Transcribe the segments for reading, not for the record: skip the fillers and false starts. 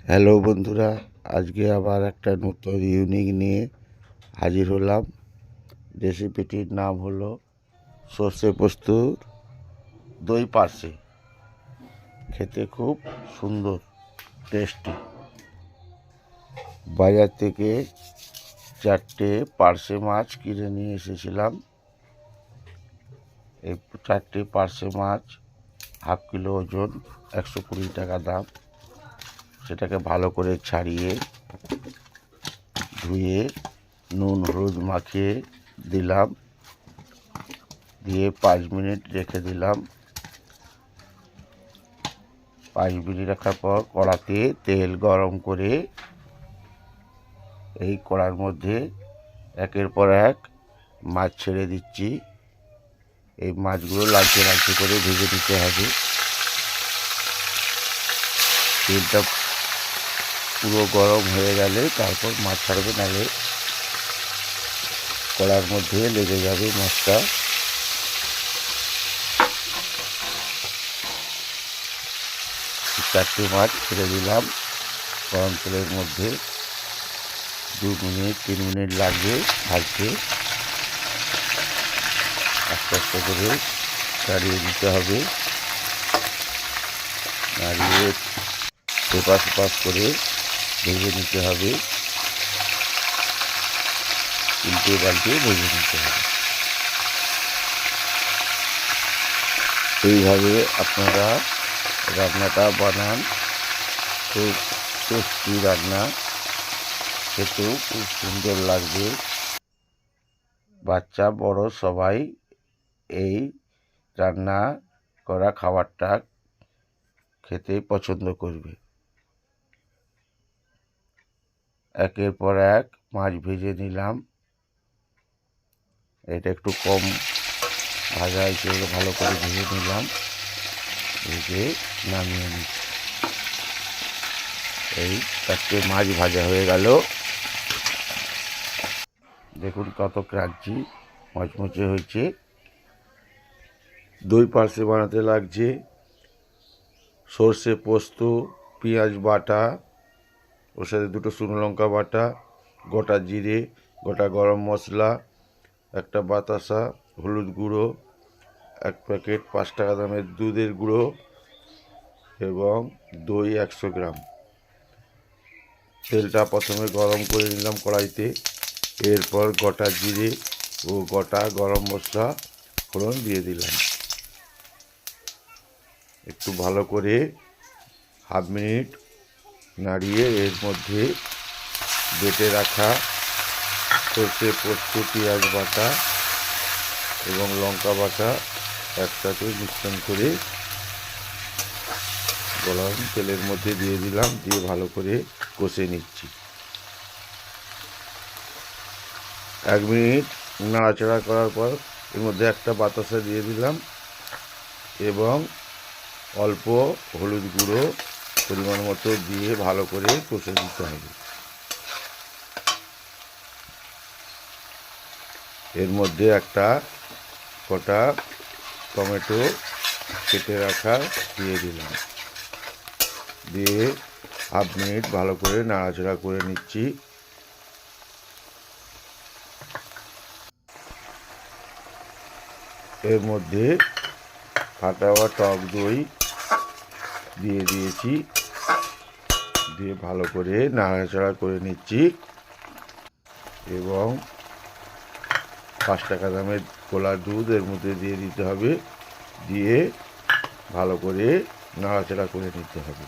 Hello বন্ধুরা, আজকে আবার একটা নতুন ইউনিক নিয়ে হাজির হলাম। রেসিপিটির নাম হলো সর্ষে পোস্তর দই পার্সে। খেতে খুব সুন্দর, টেস্টি। বাজার থেকে 4টে পার্সে মাছ কিনে নিয়ে এসেছিলাম। এই 4টে পার্সে মাছ হাফ কিলো ওজন, 120 টাকা দাম। সেটাকে ভালো করে ছাড়িয়ে ধুয়ে নুন হলুদ মাখিয়ে দিলাম, দিয়ে 5 মিনিট রেখে দিলাম। 5 মিনিট রাখার পর কড়াতে তেল গরম করে এই কড়ার মধ্যে একের পর এক মাছ ছেড়ে দিচ্ছি। এই মাছগুলো লালচে লালচে করে ভেজে নিতে হবে। তেলটা পুরো গরম হয়ে গেলে তারপর মাছ ছাড়বে, নাহলে কড়ার মধ্যে লেগে যাবে মাছটা। 4টে মাছ ছেড়ে দিলাম গরম তেলের মধ্যে। 2 মিনিট 3 মিনিট লাগবে ভাজতে। আস্তে আস্তে করে নাড়িয়ে দিতে হবে, নাড়িয়ে এপাশ ওপাশ করে ভেজে নিতে হবে, উল্টে পাল্টে ভেজে নিতে হবে। এইভাবে আপনারা রান্নাটা বানান, খুব টেস্টি রান্না, খেতেও খুব সুন্দর লাগবে। বাচ্চা বড় সবাই এই রান্না করা খাবারটা খেতে পছন্দ করবে। একের পর এক মাছ ভেজে নিলাম। এটা একটু কম ভাজা হিসেবে ভালো করে ভেজে নিলাম, ভেজে নামিয়ে নিচ্ছি। এই 4টে মাছ ভাজা হয়ে গেল। দেখুন কত ক্রাঞ্চি মচমচে হয়েছে। দই পার্সে বানাতে লাগছে সর্ষে পোস্ত, পেঁয়াজ বাটা, ওর সাথে 2টো শুকনো লঙ্কা বাটা, গোটা জিরে, গোটা গরম মশলা, একটা বাতাসা, হলুদ গুঁড়ো, 1 প্যাকেট 5 টাকা দামের দুধের গুঁড়ো এবং দই 100 গ্রাম। তেলটা প্রথমে গরম করে নিলাম কড়াইতে। এরপর গোটা জিরে ও গোটা গরম মশলা ফোড়ন দিয়ে দিলাম। একটু ভালো করে হাফ মিনিট নাড়িয়ে এর মধ্যে বেটে রাখা সর্ষে পোস্ত, পেঁয়াজ বাটা এবং লঙ্কা বাটা একসাথে মিশ্রণ করে গরম তেলের মধ্যে দিয়ে দিলাম, দিয়ে ভালো করে কষে নিচ্ছি। 1 মিনিট নাড়াচাড়া করার পর এর মধ্যে একটা বাতাসা দিয়ে দিলাম এবং অল্প হলুদ গুঁড়ো পরিমাণ মতো দিয়ে ভালো করে কষে দিতে হবে। এর মধ্যে একটা কটা টমেটো কেটে রাখা দিয়ে দিলাম, দিয়ে হাফ মিনিট ভালো করে নাড়াচাড়া করে নিচ্ছি। এর মধ্যে ফাটা হওয়া টক দই দিয়ে দিয়েছি, দিয়ে ভালো করে নাড়াচাড়া করে নিচ্ছি এবং 5 টাকা দামের গোলা দুধ এর মধ্যে দিয়ে দিতে হবে, দিয়ে ভালো করে নাড়াচাড়া করে নিতে হবে।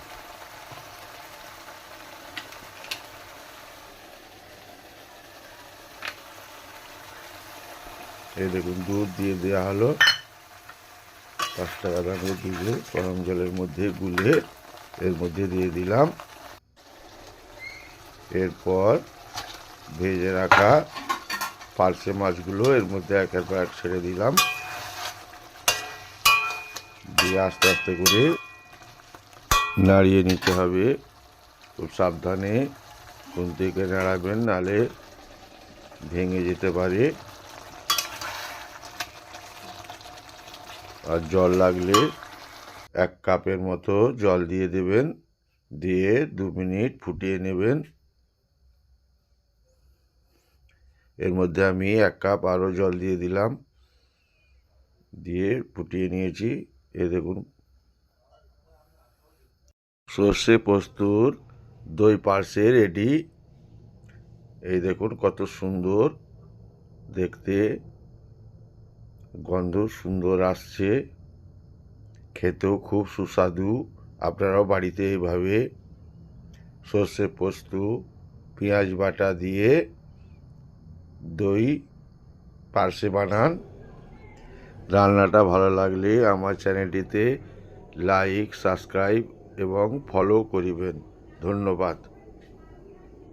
এই দেখুন দুধ দিয়ে দেওয়া হলো। 5 টাকা দামের দুধে গরম জলের মধ্যে গুলে এর মধ্যে দিয়ে দিলাম। এরপর ভেজে রাখা পার্সে মাছগুলো এর মধ্যে একের পর এক ছেড়ে দিলাম, দিয়ে আস্তে আস্তে করে নাড়িয়ে নিতে হবে। খুব সাবধানে কোন থেকে নাড়াবেন, নাহলে ভেঙে যেতে পারে। আর জল লাগলে 1 কাপের মতো জল দিয়ে দেবেন, দিয়ে 2 মিনিট ফুটিয়ে নেবেন। এর মধ্যে আমি 1 কাপ আরও জল দিয়ে দিলাম, দিয়ে ফুটিয়ে নিয়েছি। দেখুন সর্ষে পোস্তর দই পার্সে রেডি। এই দেখুন কত সুন্দর দেখতে, গন্ধ সুন্দর আসছে, খেতেও খুব সুস্বাদু। আপনারাও বাড়িতে এইভাবে সর্ষে পোস্ত পেঁয়াজ বাটা দিয়ে দই পার্সে বানান। রান্নাটা ভালো লাগলে আমার চ্যানেলটিতে লাইক, সাবস্ক্রাইব এবং ফলো করিবেন। ধন্যবাদ।